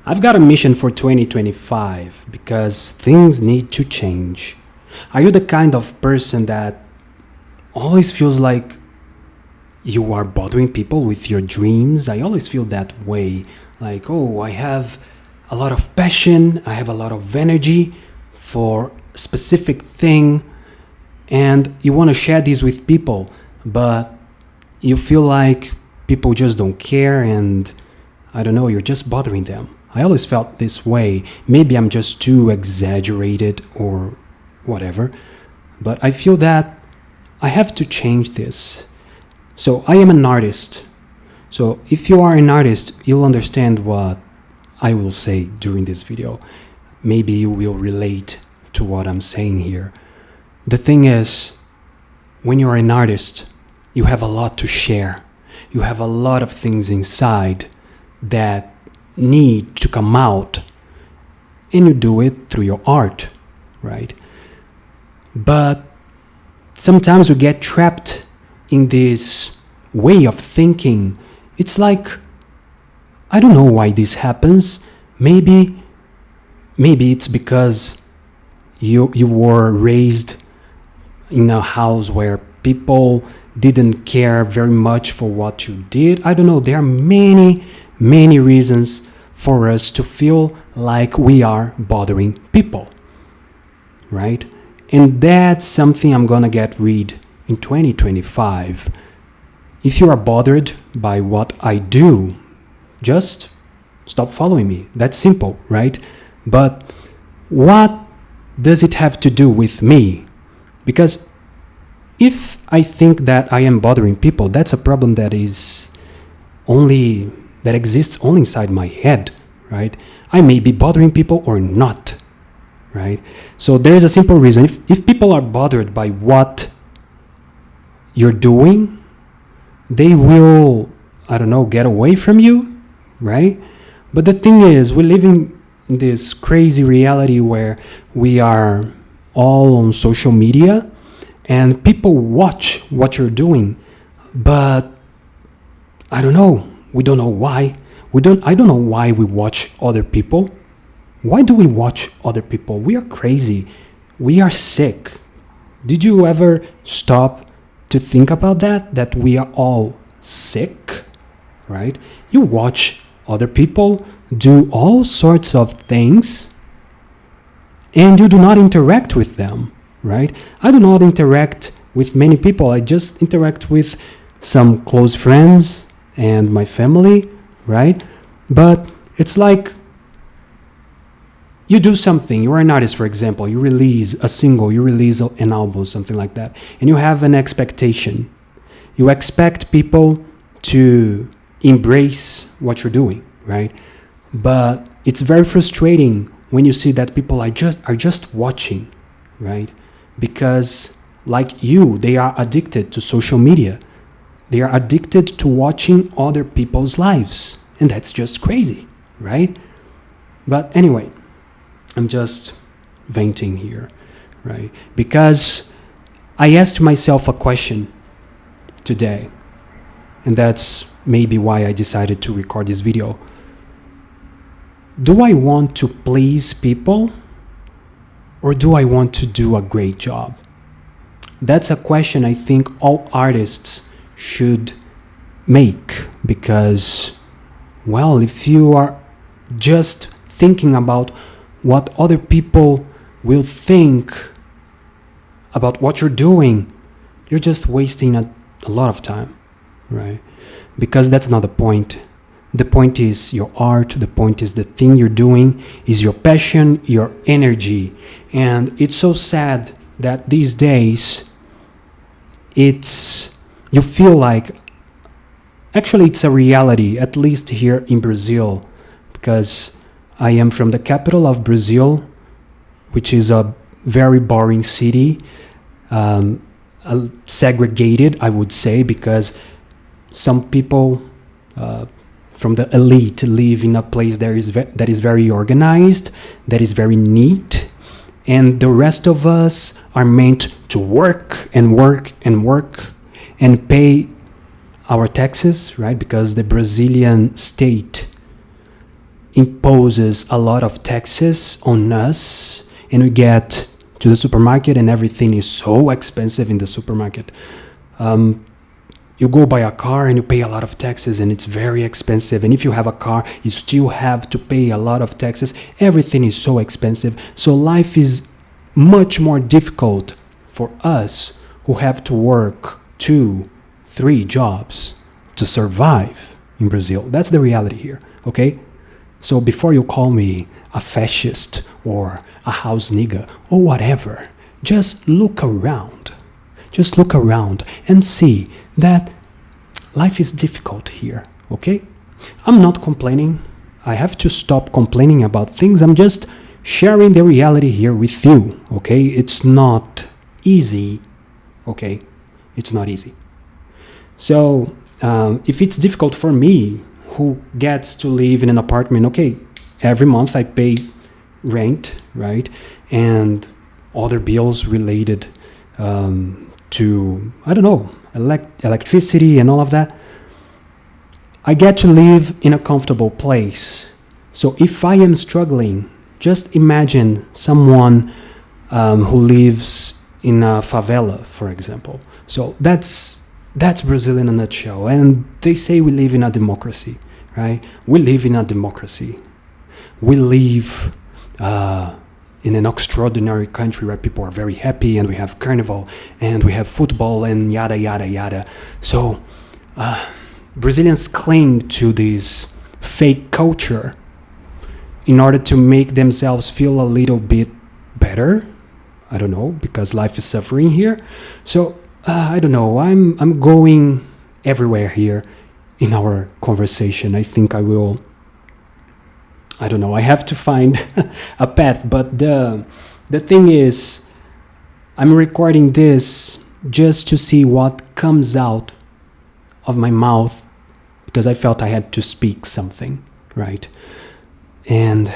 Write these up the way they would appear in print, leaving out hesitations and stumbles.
I've got a mission for 2025 because things need to change. Are you the kind of person that always feels like you are bothering people with your dreams? I always feel that way. Like, oh, I have a lot of passion, I have a lot of energy for a specific thing, and you want to share this with people, but you feel like people just don't care and I don't know, you're just bothering them. I always felt this way. Maybe I'm just too exaggerated or whatever, but I feel that I have to change this. So I am an artist. So if you are an artist, you'll understand what I will say during this video. Maybe you will relate to what I'm saying here. The thing is, when you're an artist, you have a lot to share. You have a lot of things inside that need to come out, and you do it through your art, right? But sometimes we get trapped in this way of thinking. It's like, I don't know why this happens. Maybe it's because you were raised in a house where people didn't care very much for what you did. I don't know. There are many reasons for us to feel like we are bothering people, right? And that's something I'm gonna get rid in 2025. If you are bothered by what I do, just stop following me. That's simple, right? But what does it have to do with me? Because if I think that I am bothering people, that's a problem that exists only inside my head, right? I may be bothering people or not, right? So there's a simple reason. If people are bothered by what you're doing, they will, I don't know, get away from you, right? But the thing is, we live in this crazy reality where we are all on social media and people watch what you're doing, but I don't know. We don't know why. I don't know why we watch other people. Why do we watch other people? We are crazy. We are sick. Did you ever stop to think about that we are all sick, right? You watch other people do all sorts of things and you do not interact with them, right? I do not interact with many people. I just interact with some close friends and my family, right? But it's like you do something. You're an artist, for example. You release a single, you release an album, something like that, and you have an expectation. You expect people to embrace what you're doing, right? But it's very frustrating when you see that people are just watching, right? Because like you, they are addicted to social media. They are addicted to watching other people's lives, and that's just crazy, right? But anyway, I'm just venting here, right? Because I asked myself a question today, and that's maybe why I decided to record this video. Do I want to please people, or do I want to do a great job? That's a question I think all artists should make, because, well, if you are just thinking about what other people will think about what you're doing, you're just wasting a lot of time, right? Because that's not the point. The point is your art, the point is the thing you're doing, is your passion, your energy. And it's so sad that these days you feel like, actually it's a reality, at least here in Brazil, because I am from the capital of Brazil, which is a very boring city, segregated, I would say, because some people from the elite live in a place that is very organized, that is very neat, and the rest of us are meant to work and work and work and pay our taxes, right? Because the Brazilian state imposes a lot of taxes on us, and we get to the supermarket and everything is so expensive in the supermarket. You go buy a car and you pay a lot of taxes and it's very expensive. And if you have a car, you still have to pay a lot of taxes. Everything is so expensive. So life is much more difficult for us who have to work 2, 3 jobs to survive in Brazil. That's the reality here, okay? So before you call me a fascist or a house nigga or whatever, just look around. Just look around and see that life is difficult here, okay? I'm not complaining. I have to stop complaining about things. I'm just sharing the reality here with you, okay? It's not easy, okay? It's not easy. So if it's difficult for me, who gets to live in an apartment, okay, every month I pay rent, right? And other bills related to, I don't know, electricity and all of that. I get to live in a comfortable place. So if I am struggling, just imagine someone who lives in a favela, for example. So that's Brazil in a nutshell. And they say we live in a democracy, right? We live in a democracy. We live in an extraordinary country where people are very happy, and we have carnival and we have football and yada yada yada. So Brazilians cling to this fake culture in order to make themselves feel a little bit better. I don't know, because life is suffering here. So I don't know, I'm going everywhere here in our conversation. I think I will, I don't know, I have to find a path. But the thing is, I'm recording this just to see what comes out of my mouth, because I felt I had to speak something, right? And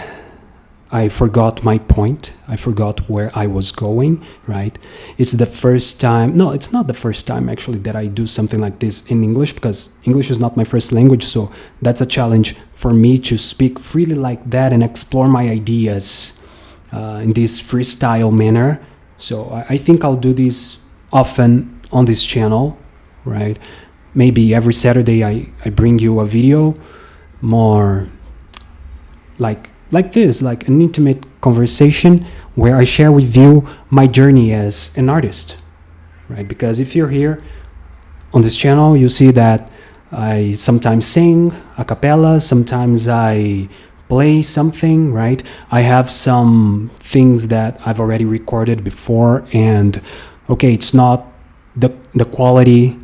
I forgot my point. I forgot where I was going, right? It's the first time, no, it's not the first time actually that I do something like this in English, because English is not my first language. So that's a challenge for me to speak freely like that and explore my ideas in this freestyle manner. So I think I'll do this often on this channel, right? Maybe every Saturday I bring you a video more like this, like an intimate conversation where I share with you my journey as an artist, right? Because if you're here on this channel, you see that I sometimes sing a cappella, sometimes I play something, right? I have some things that I've already recorded before, and okay, it's not the quality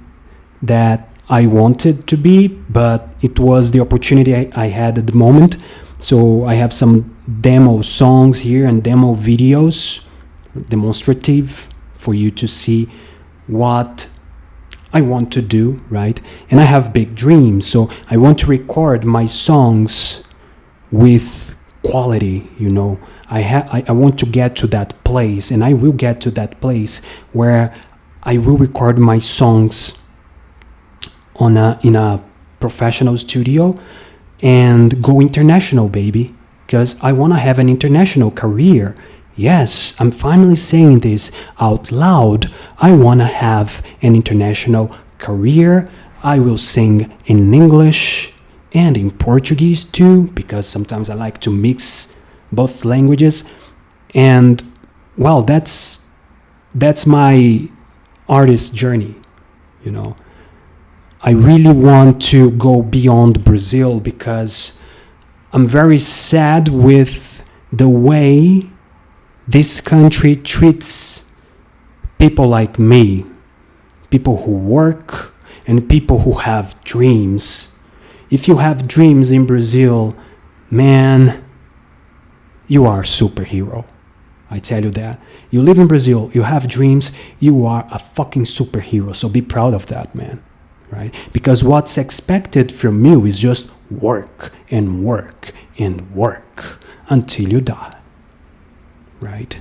that I wanted to be, but it was the opportunity I had at the moment. So I have some demo songs here and demo videos, demonstrative, for you to see what I want to do, right? And I have big dreams, so I want to record my songs with quality, you know. I want to get to that place, and I will get to that place where I will record my songs in a professional studio and go international, baby, because I want to have an international career. Yes, I'm finally saying this out loud. I want to have an international career. I will sing in English and in Portuguese too, because sometimes I like to mix both languages. And well, that's my artist journey, you know. I really want to go beyond Brazil, because I'm very sad with the way this country treats people like me, people who work and people who have dreams. If you have dreams in Brazil, man, you are a superhero. I tell you that. You live in Brazil, you have dreams, you are a fucking superhero. So be proud of that, man. Right? Because what's expected from you is just work and work and work until you die, right?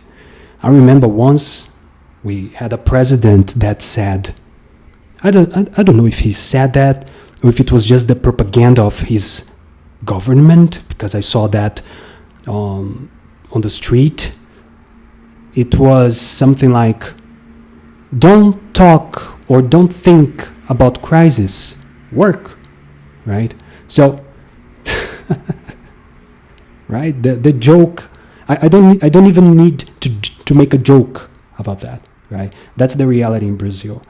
I remember once we had a president that said, I don't know if he said that or if it was just the propaganda of his government, because I saw that on the street. It was something like, don't talk or don't think about crisis, work, right? So, right, the joke, I don't even need to make a joke about that, right? That's the reality in Brazil.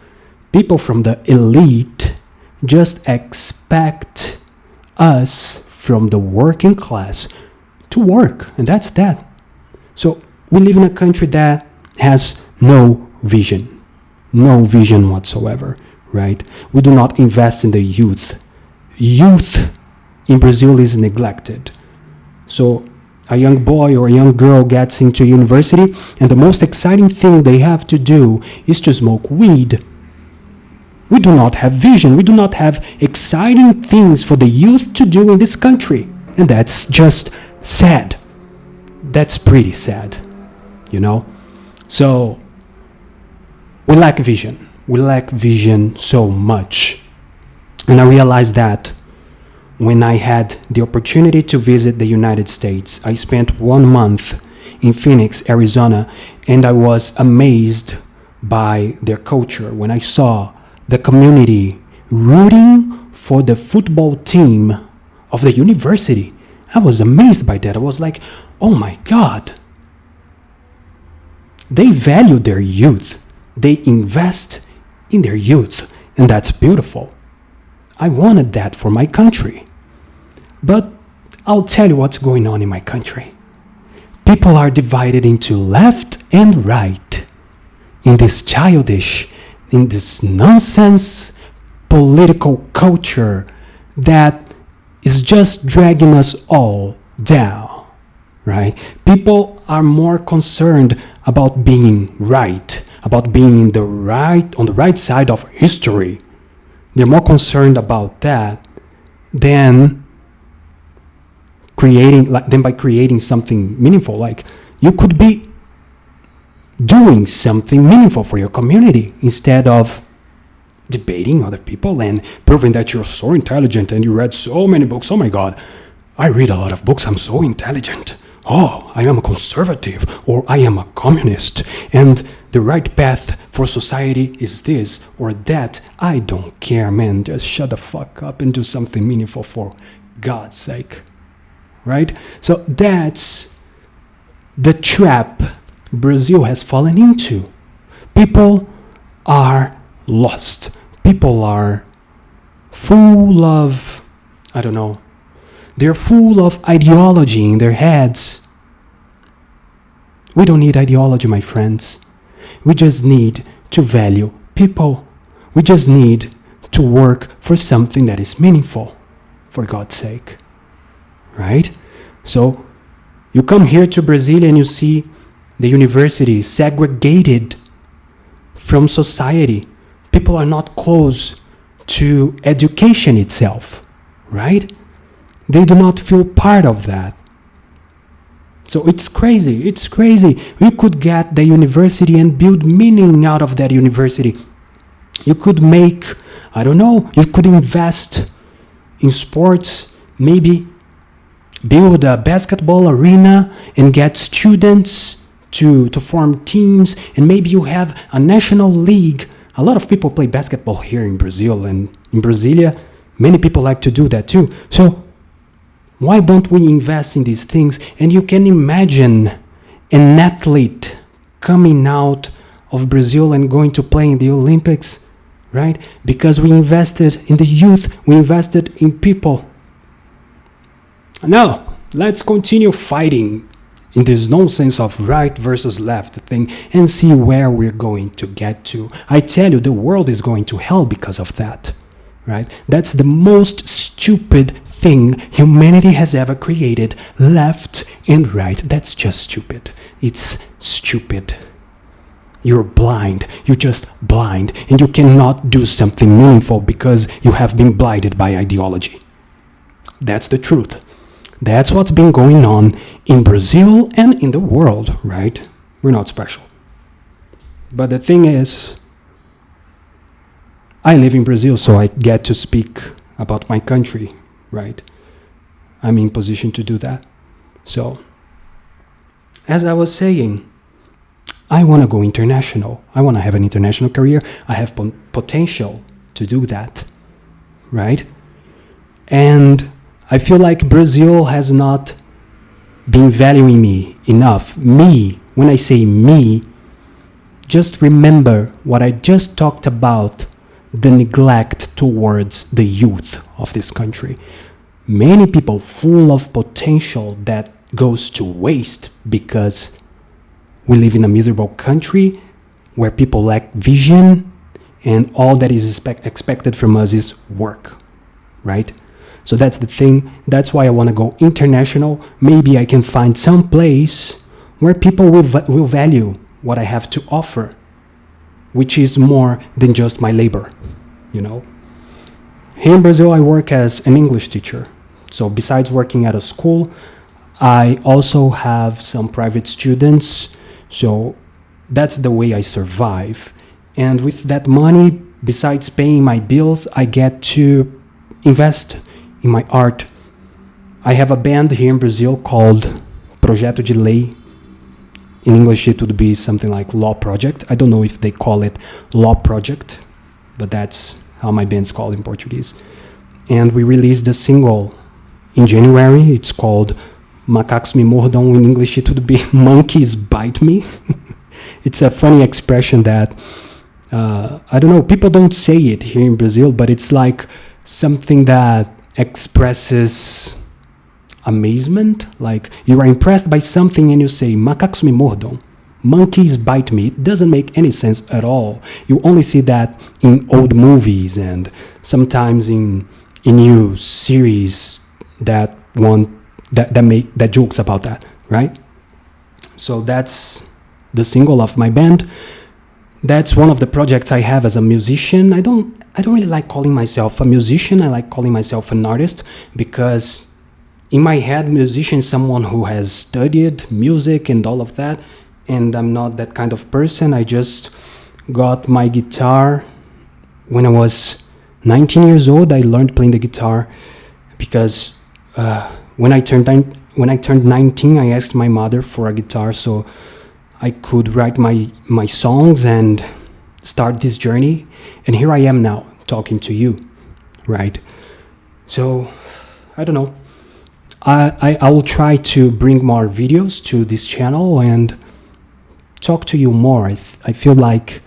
People from the elite just expect us from the working class to work, and that's that. So we live in a country that has no vision whatsoever, right? We do not invest in the youth. Youth in Brazil is neglected. So a young boy or a young girl gets into university, and the most exciting thing they have to do is to smoke weed. We do not have vision. We do not have exciting things for the youth to do in this country. And that's just sad. That's pretty sad, you know? So we lack vision. We lack vision so much. And I realized that when I had the opportunity to visit the United States. I spent 1 month in Phoenix, Arizona, and I was amazed by their culture when I saw the community rooting for the football team of the university. I was amazed by that. I was like, oh my God. They value their youth. They invest in their youth, and that's beautiful. I wanted that for my country. But I'll tell you what's going on in my country. People are divided into left and right in this childish, in this nonsense political culture that is just dragging us all down, right? People are more concerned about being right, about being on the right side of history. They're more concerned about that than by creating something meaningful. Like, you could be doing something meaningful for your community instead of debating other people and proving that you're so intelligent and you read so many books. Oh my God, I read a lot of books. I'm so intelligent. Oh, I am a conservative, or I am a communist, and the right path for society is this or that. I don't care, man. Just shut the fuck up and do something meaningful for God's sake. Right? So that's the trap Brazil has fallen into. People are lost. People are full of, I don't know, they're full of ideology in their heads. We don't need ideology, my friends. We just need to value people. We just need to work for something that is meaningful, for God's sake. Right? So you come here to Brazil and you see the university segregated from society. People are not close to education itself, right? They do not feel part of that. So it's crazy. It's crazy. You could get the university and build meaning out of that university. You could make, I don't know, you could invest in sports, maybe build a basketball arena and get students to form teams, and maybe you have a national league. A lot of people play basketball here in Brazil, and in Brasilia, many people like to do that too. So why don't we invest in these things? And you can imagine an athlete coming out of Brazil and going to play in the Olympics, right? Because we invested in the youth, we invested in people. Now, let's continue fighting in this nonsense of right versus left thing and see where we're going to get to. I tell you, the world is going to hell because of that, right? That's the most stupid thing humanity has ever created, left and right. That's just stupid. It's stupid. You're blind. You're just blind, and you cannot do something meaningful because you have been blinded by ideology. That's the truth. That's what's been going on in Brazil and in the world, right? We're not special. But the thing is, I live in Brazil, so I get to speak about my country, right? I'm in position to do that. So, as I was saying, I want to go international. I want to have an international career. I have potential to do that, right? And I feel like Brazil has not been valuing me enough. Me, when I say me, just remember what I just talked about, the neglect towards the youth of this country. Many people full of potential that goes to waste because we live in a miserable country where people lack vision and all that is expected from us is work, right? So that's the thing. That's why I want to go international. Maybe I can find some place where people will value what I have to offer, which is more than just my labor, you know? Here in Brazil, I work as an English teacher. So besides working at a school, I also have some private students. So that's the way I survive. And with that money, besides paying my bills, I get to invest in my art. I have a band here in Brazil called Projeto de Lei. In English, it would be something like Law Project. I don't know if they call it Law Project, but that's how my band's called in Portuguese. And we released a single in January. It's called Macacos Me Mordam. In English, it would be Monkeys Bite Me. It's a funny expression that, I don't know, people don't say it here in Brazil, but it's like something that expresses amazement. Like you are impressed by something and you say, Macacos me mordam, monkeys bite me. It doesn't make any sense at all. You only see that in old movies and sometimes in new series that jokes about that, right? So that's the single of my band. That's one of the projects I have as a musician. I don't really like calling myself a musician. I like calling myself an artist because in my head, musician is someone who has studied music and all of that, and I'm not that kind of person. I just got my guitar when I was 19 years old. I learned playing the guitar because when I turned 19, I asked my mother for a guitar so I could write my songs and start this journey. And here I am now talking to you, right? So, I don't know. I will try to bring more videos to this channel and talk to you more. I feel like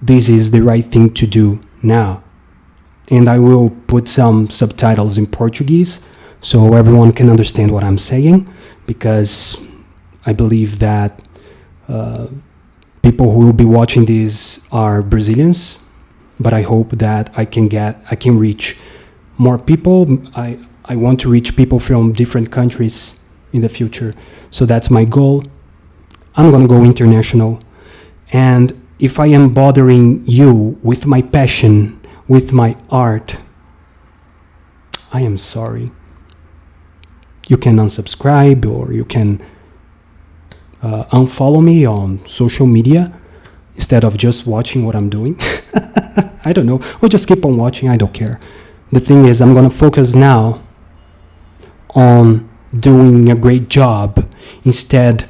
this is the right thing to do now. And I will put some subtitles in Portuguese so everyone can understand what I'm saying, because I believe that people who will be watching this are Brazilians, but I hope that I can reach more people. I want to reach people from different countries in the future. So that's my goal. I'm going to go international. And if I am bothering you with my passion, with my art, I am sorry. You can unsubscribe or you can unfollow me on social media instead of just watching what I'm doing. I don't know. Or just keep on watching. I don't care. The thing is, I'm going to focus now on doing a great job instead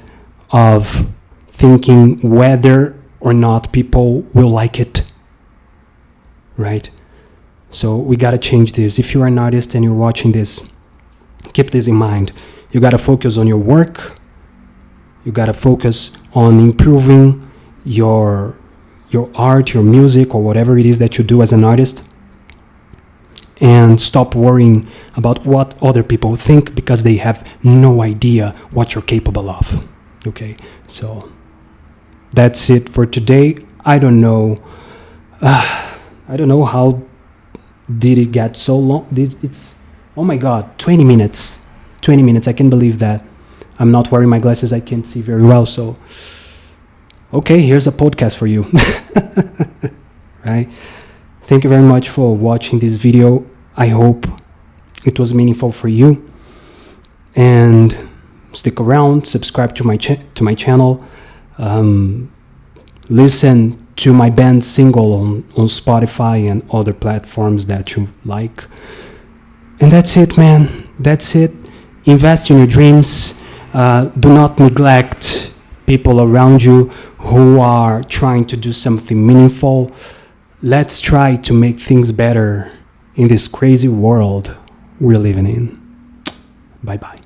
of thinking whether or not people will like it, right? So we got to change this. If you're an artist and you're watching this, keep this in mind. You got to focus on your work. You got to focus on improving your art, your music, or whatever it is that you do as an artist. And stop worrying about what other people think, because they have no idea what you're capable of. Okay, so that's it for today. I don't know how did it get so long. It's oh my god, 20 minutes. I can't believe that. I'm not wearing my glasses. I can't see very well. So okay, here's a podcast for you. Right? Thank you very much for watching this video. I hope it was meaningful for you. And stick around, subscribe to my channel, listen to my band single on Spotify and other platforms that you like. And that's it, man. That's it. Invest in your dreams. Do not neglect people around you who are trying to do something meaningful. Let's try to make things better in this crazy world we're living in. Bye bye.